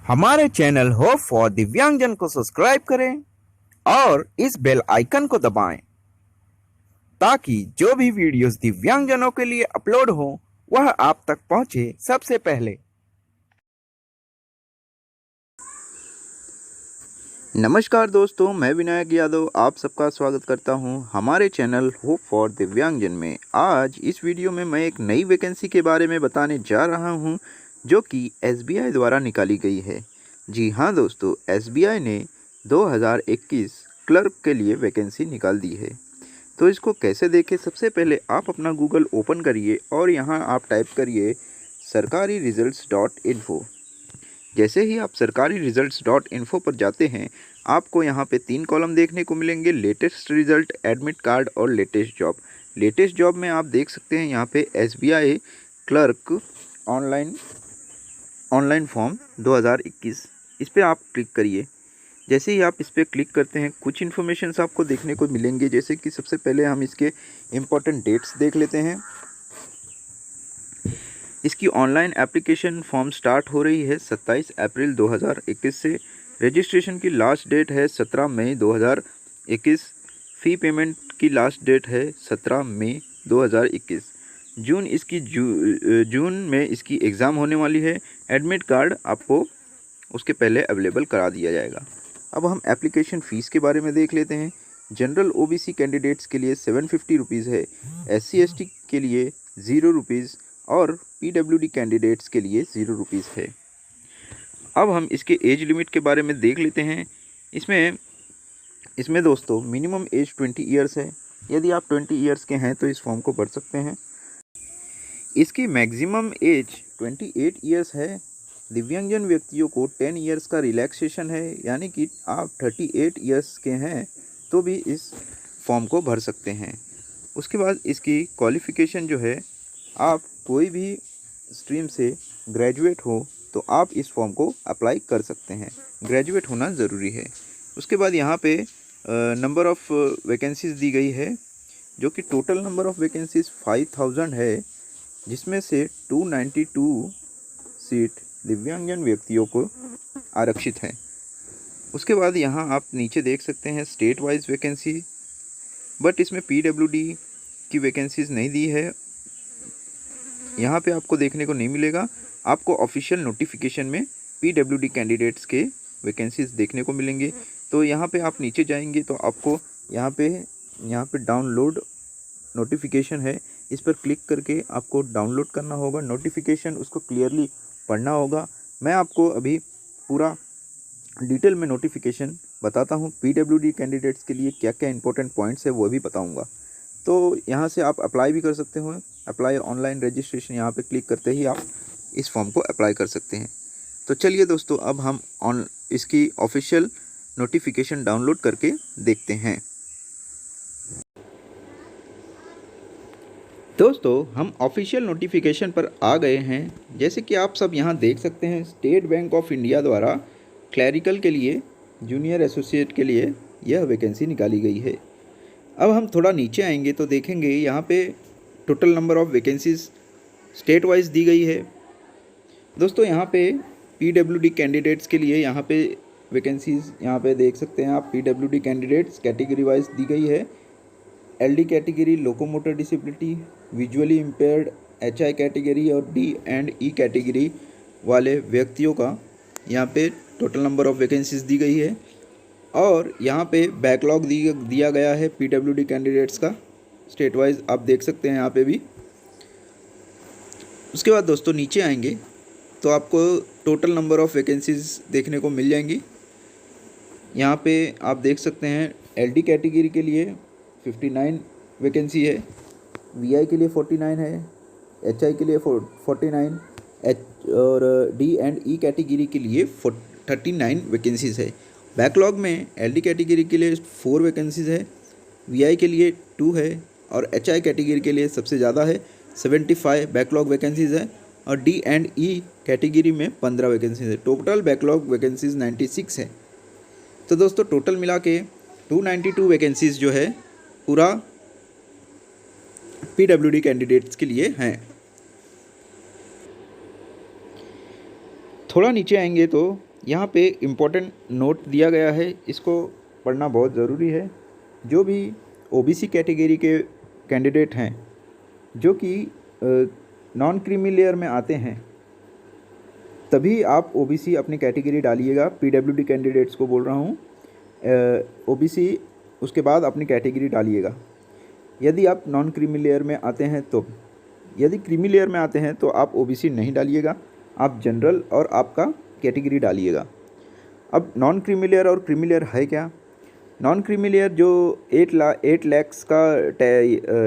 हमारे channel hope for दिव्यांगजन को सब्सक्राइब करें और इस बेल आइकन को दबाएं ताकि जो भी वीडियोस दिव्यांगजनों के लिए अपलोड हो वह आप तक पहुंचे सबसे पहले। नमस्कार दोस्तों, मैं विनायक यादव आप सबका स्वागत करता हूं हमारे चैनल होप फॉर दिव्यांगजन में। आज इस वीडियो में मैं एक नई वैकेंसी के बारे में बताने जा रहा हूं जो कि एसबीआई द्वारा निकाली गई है। जी हाँ दोस्तों, एसबीआई ने 2021 क्लर्क के लिए वैकेंसी निकाल दी है। तो इसको कैसे देखें, सबसे पहले आप अपना गूगल ओपन करिए और यहाँ आप टाइप करिए सरकारी रिजल्ट्स डॉट इन्फो। जैसे ही आप सरकारी रिजल्ट्स डॉट इन्फो पर जाते हैं आपको यहाँ पे 3 कॉलम देखने को मिलेंगे, लेटेस्ट रिजल्ट, एडमिट कार्ड और लेटेस्ट जॉब। लेटेस्ट जॉब में आप देख सकते हैं यहाँ पे एसबीआई क्लर्क ऑनलाइन फॉर्म 2021, इस पर आप क्लिक करिए। जैसे ही आप इस पर क्लिक करते हैं कुछ इन्फॉर्मेशंस आपको देखने को मिलेंगे, जैसे कि सबसे पहले हम इसके इम्पोर्टेंट डेट्स देख लेते हैं। इसकी ऑनलाइन एप्लीकेशन फॉर्म स्टार्ट हो रही है 27 अप्रैल 2021 से। रजिस्ट्रेशन की लास्ट डेट है 17 मई 2021। फ़ी पेमेंट की लास्ट डेट है 17 मई 2021। जून में इसकी एग्ज़ाम होने वाली है। एडमिट कार्ड आपको उसके पहले अवेलेबल करा दिया जाएगा। अब हम एप्लीकेशन फ़ीस के बारे में देख लेते हैं। जनरल ओबीसी कैंडिडेट्स के लिए 750 रुपीज़ है, SC ST के लिए 0 रुपीज़ और पीडब्ल्यूडी कैंडिडेट्स के लिए 0 रुपीज़ है। अब हम इसके एज लिमिट के बारे में देख लेते हैं। इसमें दोस्तों मिनिमम एज 20 ईयर्स है। यदि आप 20 ईयर्स के हैं तो इस फॉर्म को भर सकते हैं। इसकी मैक्सिमम एज 28 ईयर्स है। दिव्यांगजन व्यक्तियों को 10 ईयर्स का रिलैक्सेशन है, यानी कि आप 38 ईयर्स के हैं तो भी इस फॉर्म को भर सकते हैं। उसके बाद इसकी क्वालिफ़िकेशन जो है, आप कोई भी स्ट्रीम से ग्रेजुएट हो तो आप इस फॉर्म को अप्लाई कर सकते हैं। ग्रेजुएट होना ज़रूरी है। उसके बाद यहाँ पे नंबर ऑफ़ वैकेंसीज़ दी गई है, जो कि टोटल नंबर ऑफ़ वैकेंसीज़ 5000 है, जिसमें से 292 सीट दिव्यांगजन व्यक्तियों को आरक्षित है। उसके बाद यहाँ आप नीचे देख सकते हैं स्टेट वाइज वैकेंसी, बट इसमें पीडब्ल्यूडी की वैकेंसीज़ नहीं दी है। यहाँ पे आपको देखने को नहीं मिलेगा। आपको ऑफिशियल नोटिफिकेशन में पीडब्ल्यूडी कैंडिडेट्स के वैकेंसीज देखने को मिलेंगे। तो यहाँ पे आप नीचे जाएंगे तो आपको यहाँ पे डाउनलोड नोटिफिकेशन है, इस पर क्लिक करके आपको डाउनलोड करना होगा नोटिफिकेशन, उसको क्लियरली पढ़ना होगा। मैं आपको अभी पूरा डिटेल में नोटिफिकेशन बताता हूँ। पीडब्ल्यूडी कैंडिडेट्स के लिए क्या क्या इंपॉर्टेंट पॉइंट्स है वो भी बताऊँगा। तो यहाँ से आप अप्लाई भी कर सकते हो। अप्लाई ऑनलाइन रजिस्ट्रेशन, यहाँ पे क्लिक करते ही आप इस फॉर्म को अप्लाई कर सकते हैं। तो चलिए दोस्तों, अब हम इसकी ऑफिशियल नोटिफिकेशन डाउनलोड करके देखते हैं। दोस्तों, हम ऑफिशियल नोटिफिकेशन पर आ गए हैं। जैसे कि आप सब यहाँ देख सकते हैं, स्टेट बैंक ऑफ इंडिया द्वारा क्लैरिकल के लिए, जूनियर एसोसिएट के लिए यह वैकेंसी निकाली गई है। अब हम थोड़ा नीचे आएंगे तो देखेंगे यहाँ पे total number of vacancies state wise दी गई है। दोस्तों, यहाँ पे पीडब्ल्यूडी कैंडिडेट्स के लिए यहाँ पे वैकेंसीज़ यहाँ पे देख सकते हैं आप। पीडब्ल्यूडी कैंडिडेट्स कैटेगरी वाइज दी गई है। LD category, locomotor disability, visually impaired, HI category और डी एंड ई कैटेगरी वाले व्यक्तियों का यहाँ पे टोटल नंबर ऑफ़ वैकेंसीज़ दी गई है। और यहाँ पे बैकलॉग दिया गया है पीडब्ल्यूडी कैंडिडेट्स का स्टेट वाइज, आप देख सकते हैं यहाँ पे भी। उसके बाद दोस्तों नीचे आएंगे तो आपको टोटल नंबर ऑफ़ वैकेंसीज़ देखने को मिल जाएंगी। यहाँ पे आप देख सकते हैं एलडी कैटेगरी के लिए 59 वैकेंसी है, वीआई के लिए 49 है, एचआई के लिए 49 और डी एंड ई कैटेगरी के लिए 39 वैकेंसीज़ है। बैकलॉग में एलडी कैटेगरी के लिए 4 वैकेंसीज़ है, वीआई के लिए 2 है और एचआई कैटेगरी के लिए सबसे ज़्यादा है 75 बैकलॉग वैकेंसीज़ है और डी एंड ई कैटेगरी में 15 वैकेंसीज़ है। टोटल बैकलॉग वैकेंसीज़ 96 है। तो दोस्तों टोटल मिला के 292 वैकेंसीज़ जो है पूरा पीडब्ल्यूडी कैंडिडेट्स के लिए हैं। थोड़ा नीचे आएंगे तो यहाँ पे इम्पोर्टेंट नोट दिया गया है, इसको पढ़ना बहुत ज़रूरी है। जो भी ओबीसी कैटेगरी के कैंडिडेट हैं जो कि नॉन क्रीमी लेयर में आते हैं, तभी आप ओबीसी अपनी कैटेगरी डालिएगा। पीडब्ल्यूडी कैंडिडेट्स को बोल रहा हूँ, ओबीसी उसके बाद अपनी कैटेगरी डालिएगा। यदि आप नॉन क्रीमी लेयर में आते हैं तो, यदि क्रीमी लेयर में आते हैं तो आप ओबीसी नहीं डालिएगा, आप जनरल और आपका कैटेगरी डालिएगा। अब नॉन क्रीमी लेयर और क्रीमी लेयर है क्या? नॉन क्रीमी लेयर जो 8 लाख का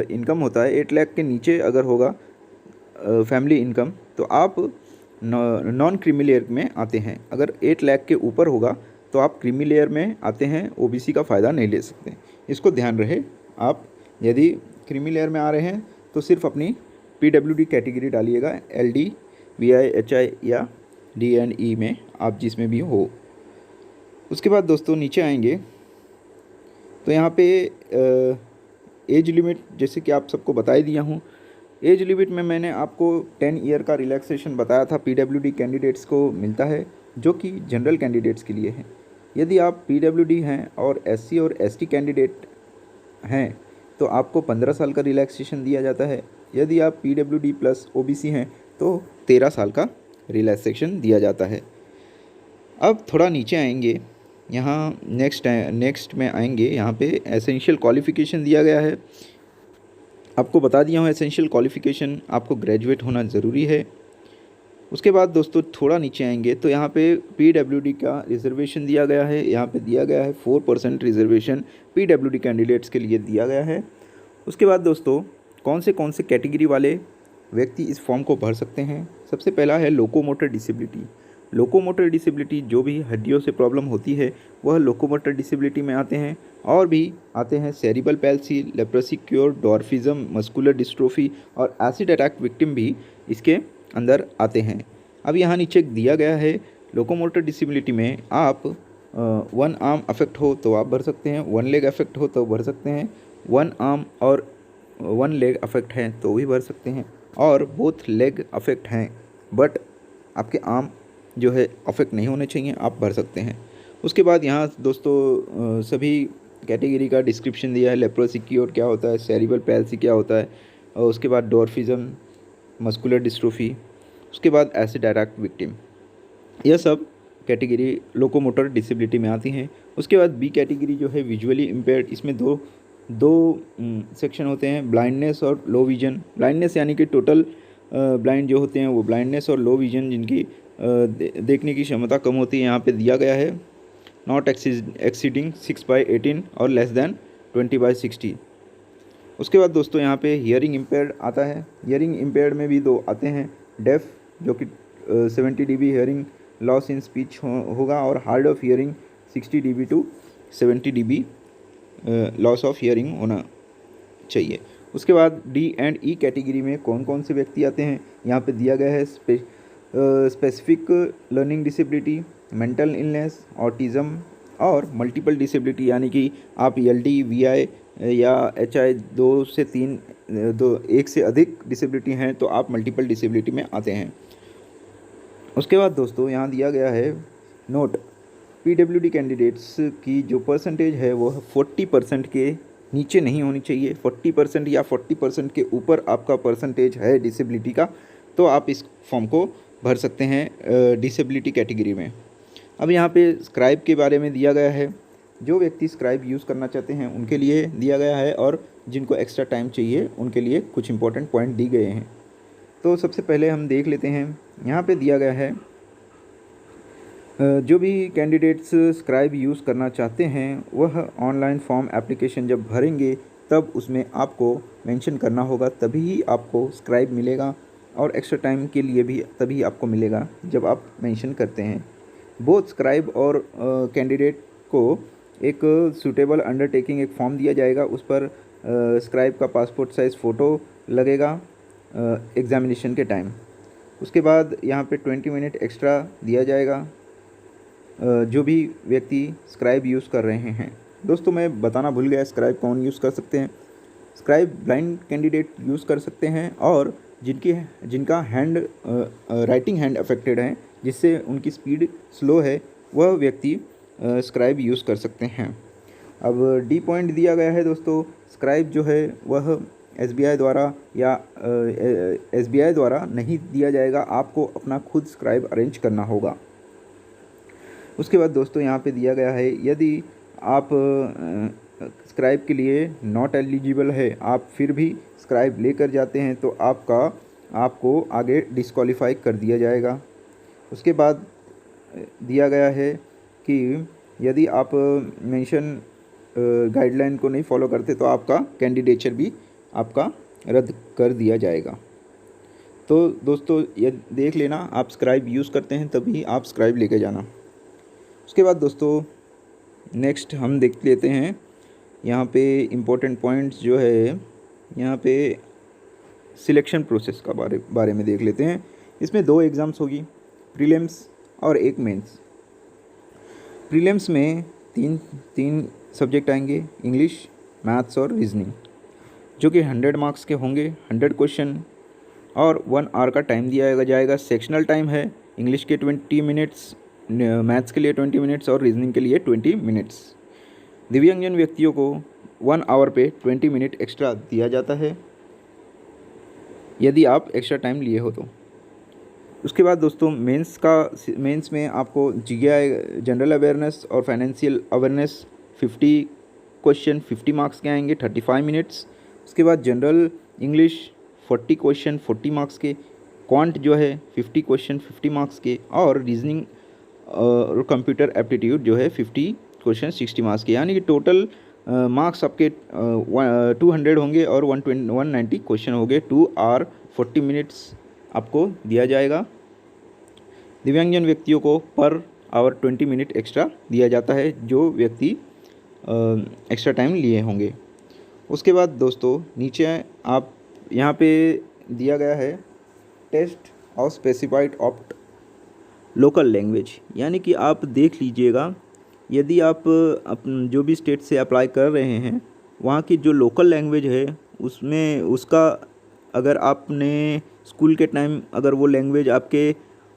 इनकम होता है, 8 लाख के नीचे अगर होगा फैमिली इनकम, तो आप नॉन क्रीमी लेयर में आते हैं। अगर 8 लाख के ऊपर होगा तो आप क्रीमी लेयर में आते हैं, ओबीसी का फ़ायदा नहीं ले सकते। इसको ध्यान रहे। आप यदि क्रीमी लेयर में आ रहे हैं तो सिर्फ अपनी पीडब्ल्यूडी कैटेगरी डालिएगा, एलडी, वीआई, एचआई या डी&ई में, आप जिसमें भी हो। उसके बाद दोस्तों नीचे आएंगे तो यहाँ पे एज लिमिट, जैसे कि आप सबको बता ही दिया हूँ। एज लिमिट में मैंने आपको 10 ईयर का रिलैक्सेशन बताया था, पीडब्ल्यूडी कैंडिडेट्स को मिलता है, जो कि जनरल कैंडिडेट्स के लिए है। यदि आप पीडब्ल्यूडी हैं और एससी और एसटी कैंडिडेट हैं तो आपको 15 साल का रिलैक्सेशन दिया जाता है। यदि आप पीडब्ल्यूडी प्लस ओबीसी हैं तो 13 साल का रिलैक्सेशन दिया जाता है। अब थोड़ा नीचे आएंगे, यहाँ नेक्स्ट में आएंगे, यहाँ पे एसेंशियल क्वालिफ़िकेशन दिया गया है। आपको बता दिया हूँ एसेंशियल क्वालिफ़िकेशन आपको ग्रेजुएट होना ज़रूरी है। उसके बाद दोस्तों थोड़ा नीचे आएंगे तो यहाँ पे पीडब्ल्यूडी का रिजर्वेशन दिया गया है। यहाँ पे दिया गया है 4% रिजर्वेशन पीडब्ल्यूडी कैंडिडेट्स के लिए दिया गया है। उसके बाद दोस्तों कौन से कैटेगरी वाले व्यक्ति इस फॉर्म को भर सकते हैं? सबसे पहला है लोकोमोटर डिसेबिलिटी। लोकोमोटर डिसेबिलिटी, जो भी हड्डियों से प्रॉब्लम होती है वह लोकोमोटर डिसेबिलिटी में आते हैं। और भी आते हैं cerebral palsy, leprosy cured, dwarfism, muscular dystrophy और एसिड अटैक विक्टिम भी इसके अंदर आते हैं। अब यहाँ नीचे दिया गया है लोकोमोटर डिसेबिलिटी में आप 1 आर्म अफेक्ट हो तो आप भर सकते हैं, 1 लेग अफेक्ट हो तो भर सकते हैं, 1 आर्म और 1 लेग अफेक्ट हैं तो भी भर सकते हैं, और बोथ लेग अफेक्ट हैं बट आपके आर्म जो है अफेक्ट नहीं होने चाहिए, आप भर सकते हैं। उसके बाद यहाँ दोस्तों सभी कैटेगरी का डिस्क्रिप्शन दिया है। लेप्रोसी क्योर क्या होता है, सेरिब्रल पैल्सी क्या होता है, और उसके बाद डॉर्फिज्म, मस्कुलर डिस्ट्रोफी, उसके बाद एसिड अटैक विक्टिम, यह सब कैटेगरी लोकोमोटर डिसेबिलिटी में आती हैं। उसके बाद बी कैटेगरी जो है विजुअली इम्पेयर्ड, इसमें दो सेक्शन होते हैं, ब्लाइंडनेस और लो विजन। ब्लाइंडनेस यानी कि टोटल ब्लाइंड जो होते हैं वो ब्लाइंडनेस, और लो विजन जिनकी देखने की क्षमता कम होती है। यहाँ पे दिया गया है नॉट एक्सीडिंग 6/18 और लेस देन 20/60। उसके बाद दोस्तों यहाँ पे हियरिंग इम्पेयर्ड आता है। हियरिंग इम्पेयर्ड में भी 2 आते हैं, डेफ जो कि 70 dB hearing loss in speech होगा, और hard of hearing 60 dB to 70 dB loss of hearing होना चाहिए। उसके बाद डी&ई कैटेगरी में कौन से व्यक्ति आते हैं, यहाँ पे दिया गया है specific learning disability, mental illness, autism और मल्टीपल डिसेबिलिटी, यानी कि आप एलडी, वीआई या एचआई 2 से 3 1 से अधिक डिसेबिलिटी हैं तो आप मल्टीपल डिसेबिलिटी में आते हैं। उसके बाद दोस्तों यहाँ दिया गया है नोट, पीडब्ल्यूडी कैंडिडेट्स की जो परसेंटेज है वो 40% के नीचे नहीं होनी चाहिए। 40% या 40% के ऊपर आपका परसेंटेज है डिसेबिलिटी का तो आप इस फॉर्म को भर सकते हैं डिसेबिलिटी कैटेगरी में। अब यहाँ पे स्क्राइब के बारे में दिया गया है, जो व्यक्ति स्क्राइब यूज़ करना चाहते हैं उनके लिए दिया गया है, और जिनको एक्स्ट्रा टाइम चाहिए उनके लिए कुछ इंपॉर्टेंट पॉइंट दी गए हैं। तो सबसे पहले हम देख लेते हैं, यहाँ पे दिया गया है जो भी कैंडिडेट्स स्क्राइब यूज़ करना चाहते हैं वह ऑनलाइन फॉर्म एप्लीकेशन जब भरेंगे तब उसमें आपको मेंशन करना होगा, तभी ही आपको स्क्राइब मिलेगा, और एक्स्ट्रा टाइम के लिए भी तभी आपको मिलेगा जब आप मेंशन करते हैं। बोथ स्क्राइब और कैंडिडेट को एक सूटेबल अंडरटेकिंग एक फॉर्म दिया जाएगा, उस पर स्क्राइब का पासपोर्ट साइज़ फ़ोटो लगेगा एग्ज़ामिनेशन के टाइम। उसके बाद यहाँ पे 20 मिनट एक्स्ट्रा दिया जाएगा जो भी व्यक्ति स्क्राइब यूज़ कर रहे हैं। दोस्तों मैं बताना भूल गया, स्क्राइब कौन यूज़ कर सकते हैं। स्क्राइब ब्लाइंड कैंडिडेट यूज़ कर सकते हैं, और जिनका राइटिंग हैंड अफेक्टेड है जिससे उनकी स्पीड स्लो है वह व्यक्ति स्क्राइब यूज़ कर सकते हैं। अब डी पॉइंट दिया गया है दोस्तों, स्क्राइब जो है वह एसबीआई द्वारा या एसबीआई द्वारा नहीं दिया जाएगा, आपको अपना खुद स्क्राइब अरेंज करना होगा। उसके बाद दोस्तों यहाँ पे दिया गया है, यदि आप स्क्राइब के लिए नॉट एलिजिबल है, आप फिर भी स्क्राइब लेकर जाते हैं तो आपको आगे डिस्क्वालीफाई कर दिया जाएगा। उसके बाद दिया गया है कि यदि आप मेंशन गाइडलाइन को नहीं फॉलो करते तो आपका कैंडिडेचर भी आपका रद्द कर दिया जाएगा। तो दोस्तों ये देख लेना, आप स्क्राइब यूज़ करते हैं तभी आप स्क्राइब लेके जाना। उसके बाद दोस्तों नेक्स्ट हम देख लेते हैं यहाँ पे इम्पोर्टेंट पॉइंट्स जो है, यहाँ पे सिलेक्शन प्रोसेस का बारे में देख लेते हैं। इसमें 2 एग्ज़ाम्स होगी, प्रीलिम्स और एक मेंस। प्रीलिम्स में तीन सब्जेक्ट आएंगे, इंग्लिश, मैथ्स और रीजनिंग, जो कि 100 मार्क्स के होंगे, 100 क्वेश्चन और 1 आवर का टाइम दिया जाएगा। सेक्शनल टाइम है, इंग्लिश के 20 मिनट्स, मैथ्स के लिए 20 मिनट्स और रीजनिंग के लिए 20 मिनट्स। दिव्यांगजन व्यक्तियों को 1 आवर पे 20 मिनट एक्स्ट्रा दिया जाता है यदि आप एक्स्ट्रा टाइम लिए हो तो। उसके बाद दोस्तों मेंस में आपको जीआई, जनरल अवेयरनेस और फाइनेंशियल अवेयरनेस 50 क्वेश्चन 50 मार्क्स के आएंगे, 35 मिनट्स। उसके बाद जनरल इंग्लिश 40 क्वेश्चन 40 मार्क्स के, क्वांट जो है 50 क्वेश्चन 50 मार्क्स के, और रीजनिंग और कंप्यूटर एप्टीट्यूड जो है 50 क्वेश्चन 60 मार्क्स के, यानी कि टोटल मार्क्स आपके 200 होंगे और 190 क्वेश्चन हो गए। 2 आवर 40 मिनट्स आपको दिया जाएगा। दिव्यांगजन व्यक्तियों को पर आवर 20 मिनट एक्स्ट्रा दिया जाता है, जो व्यक्ति एक्स्ट्रा टाइम लिए होंगे। उसके बाद दोस्तों नीचे आप यहाँ पे दिया गया है test of specified opt local language, यानी कि आप देख लीजिएगा, यदि आप जो भी स्टेट से अप्लाई कर रहे हैं वहाँ की जो लोकल लैंग्वेज है उसमें उसका अगर आपने स्कूल के टाइम अगर वो लैंग्वेज आपके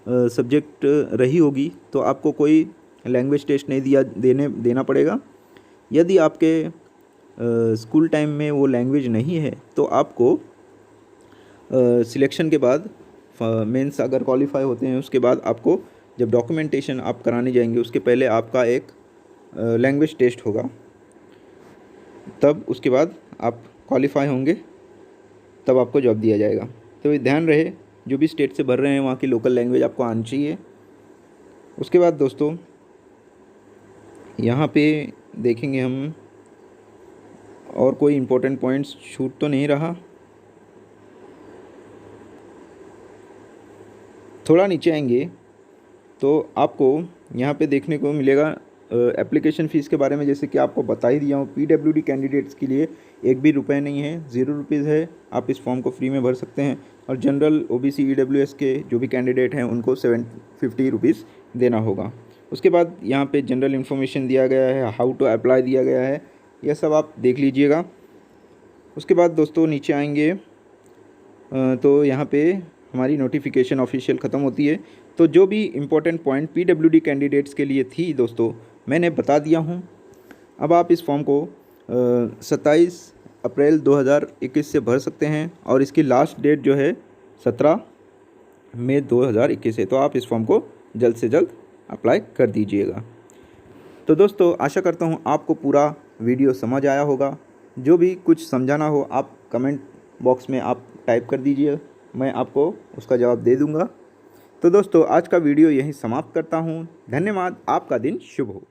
सब्जेक्ट रही होगी तो आपको कोई लैंग्वेज टेस्ट नहीं देना पड़ेगा। यदि आपके स्कूल टाइम में वो लैंग्वेज नहीं है तो आपको सिलेक्शन के बाद मेंस अगर क्वालिफाई होते हैं उसके बाद आपको जब डॉक्यूमेंटेशन आप कराने जाएंगे उसके पहले आपका एक लैंग्वेज टेस्ट होगा, तब उसके बाद आप क्वालिफाई होंगे तब आपको जॉब दिया जाएगा। तो ध्यान रहे जो भी स्टेट से भर रहे हैं वहाँ की लोकल लैंग्वेज आपको आनी चाहिए। उसके बाद दोस्तों यहाँ पे देखेंगे हम और कोई इम्पोर्टेंट पॉइंट्स छूट तो नहीं रहा। थोड़ा नीचे आएंगे तो आपको यहाँ पे देखने को मिलेगा एप्लीकेशन फ़ीस के बारे में, जैसे कि आपको बता ही दिया हूँ। पीडब्ल्यूडी कैंडिडेट्स के लिए 1 भी रुपये नहीं है, 0 रुपीज़ है, आप इस फॉर्म को फ्री में भर सकते हैं। और जनरल ओबीसी ईडब्ल्यूएस के जो भी कैंडिडेट हैं उनको 750 रुपीज़ देना होगा। उसके बाद यहाँ पे जनरल इन्फॉर्मेशन दिया गया है, हाउ टू अप्लाई दिया गया है, यह सब आप देख लीजिएगा। उसके बाद दोस्तों नीचे आएंगे तो यहाँ पे हमारी नोटिफिकेशन ऑफिशियल ख़त्म होती है। तो जो भी इम्पोर्टेंट पॉइंट पीडब्ल्यूडी कैंडिडेट्स के लिए थी दोस्तों मैंने बता दिया हूँ। अब आप इस फॉर्म को 27 अप्रैल 2021 से भर सकते हैं और इसकी लास्ट डेट जो है 17 मई 2021 है। तो आप इस फॉर्म को जल्द से जल्द अप्लाई कर दीजिएगा। तो दोस्तों आशा करता हूँ आपको पूरा वीडियो समझ आया होगा। जो भी कुछ समझाना हो आप कमेंट बॉक्स में आप टाइप कर दीजिए, मैं आपको उसका जवाब दे दूँगा। तो दोस्तों आज का वीडियो यहीं समाप्त करता हूँ। धन्यवाद, आपका दिन शुभ हो।